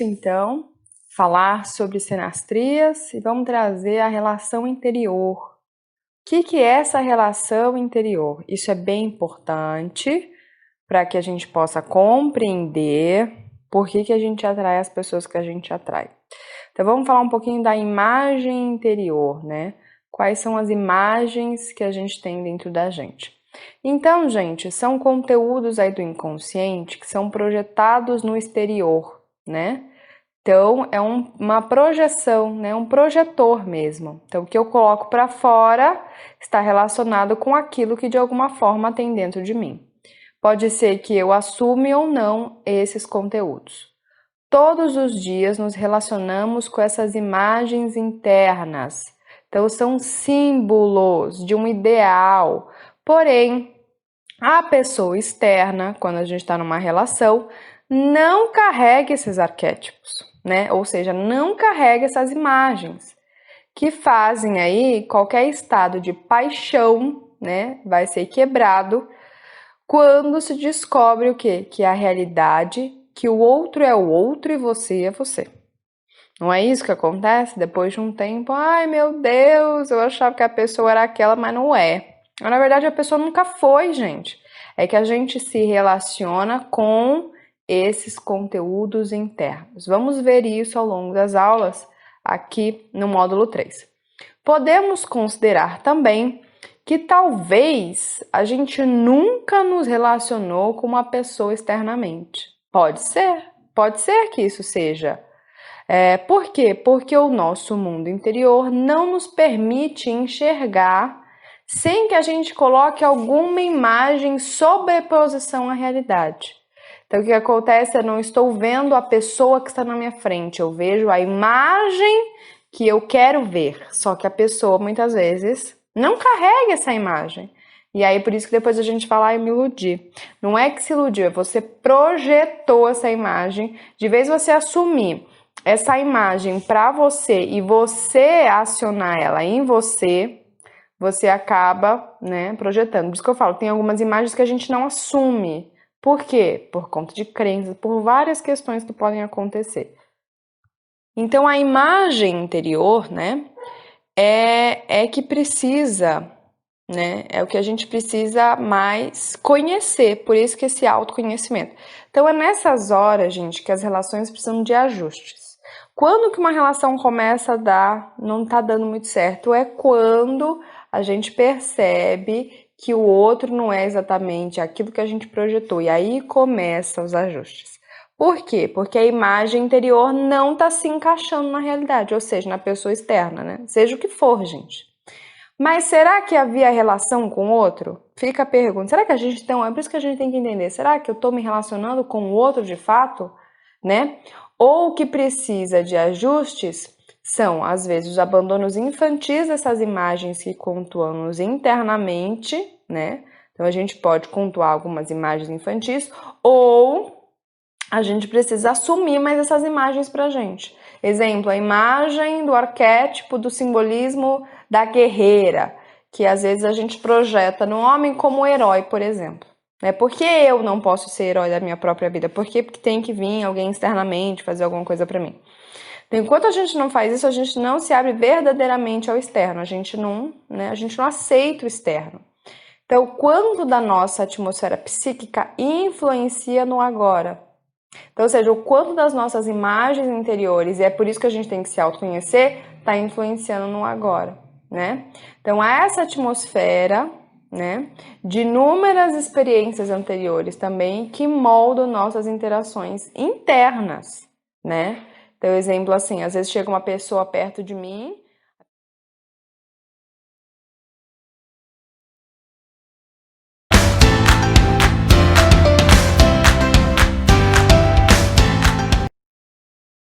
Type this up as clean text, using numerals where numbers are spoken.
Então, falar sobre sinastrias e vamos trazer a relação interior. O que é essa relação interior? Isso é bem importante para que a gente possa compreender por que a gente atrai as pessoas que a gente atrai. Então, vamos falar um pouquinho da imagem interior, né? Quais são as imagens que a gente tem dentro da gente. Então, gente, são conteúdos aí do inconsciente que são projetados no exterior, né? Então, é uma projeção, né? Um projetor mesmo. Então, o que eu coloco para fora está relacionado com aquilo que de alguma forma tem dentro de mim. Pode ser que eu assuma ou não esses conteúdos. Todos os dias nos relacionamos com essas imagens internas. Então, são símbolos de um ideal. Porém, a pessoa externa, quando a gente está numa relação, não carrega esses arquétipos, né? Ou seja, não carrega essas imagens que fazem aí qualquer estado de paixão, né? Vai ser quebrado quando se descobre o quê? Que a realidade, que o outro é o outro e você é você. Não é isso que acontece? Depois de um tempo, ai meu Deus, eu achava que a pessoa era aquela, mas não é. Mas, na verdade, a pessoa nunca foi, gente. É que a gente se relaciona com esses conteúdos internos. Vamos ver isso ao longo das aulas aqui no módulo 3. Podemos considerar também que talvez a gente nunca nos relacionou com uma pessoa externamente. Pode ser que isso seja. Por quê? Porque o nosso mundo interior não nos permite enxergar sem que a gente coloque alguma imagem sobreposição à realidade. Então, o que acontece? Eu não estou vendo a pessoa que está na minha frente, eu vejo a imagem que eu quero ver, só que a pessoa, muitas vezes, não carrega essa imagem. E aí, por isso que depois a gente fala, eu me iludi. Não é que se iludiu, é você projetou essa imagem, de vez você assumir essa imagem para você e você acionar ela em você, você acaba, né, projetando. Por isso que eu falo, tem algumas imagens que a gente não assume. Por quê? Por conta de crenças, por várias questões que podem acontecer. Então, a imagem interior, né, é que precisa, né, é o que a gente precisa mais conhecer, por isso que esse autoconhecimento. Então, é nessas horas, gente, que as relações precisam de ajustes. Quando que uma relação começa a dar, não tá dando muito certo, é quando a gente percebe que o outro não é exatamente aquilo que a gente projetou, e aí começam os ajustes. Por quê? Porque a imagem interior não está se encaixando na realidade, ou seja, na pessoa externa, né? Seja o que for, gente. Mas será que havia relação com o outro? Fica a pergunta. Será que a gente tem... É por isso que a gente tem que entender. Será que eu estou me relacionando com o outro de fato? Né? Ou o que precisa de ajustes são, às vezes, os abandonos infantis dessas imagens que cultuamos internamente, né? Então, a gente pode cultuar algumas imagens infantis, ou a gente precisa assumir mais essas imagens pra gente. Exemplo, a imagem do arquétipo do simbolismo da guerreira, que às vezes a gente projeta no homem como herói, por exemplo. Por que eu não posso ser herói da minha própria vida? Por que tem que vir alguém externamente fazer alguma coisa pra mim? Então, enquanto a gente não faz isso, a gente não se abre verdadeiramente ao externo. A gente não aceita o externo. Então, quanto da nossa atmosfera psíquica influencia no agora? Então, ou seja, o quanto das nossas imagens interiores, e é por isso que a gente tem que se autoconhecer, está influenciando no agora, né? Então, essa atmosfera, né, de inúmeras experiências anteriores também que moldam nossas interações internas, né? Então, exemplo assim, às vezes chega uma pessoa perto de mim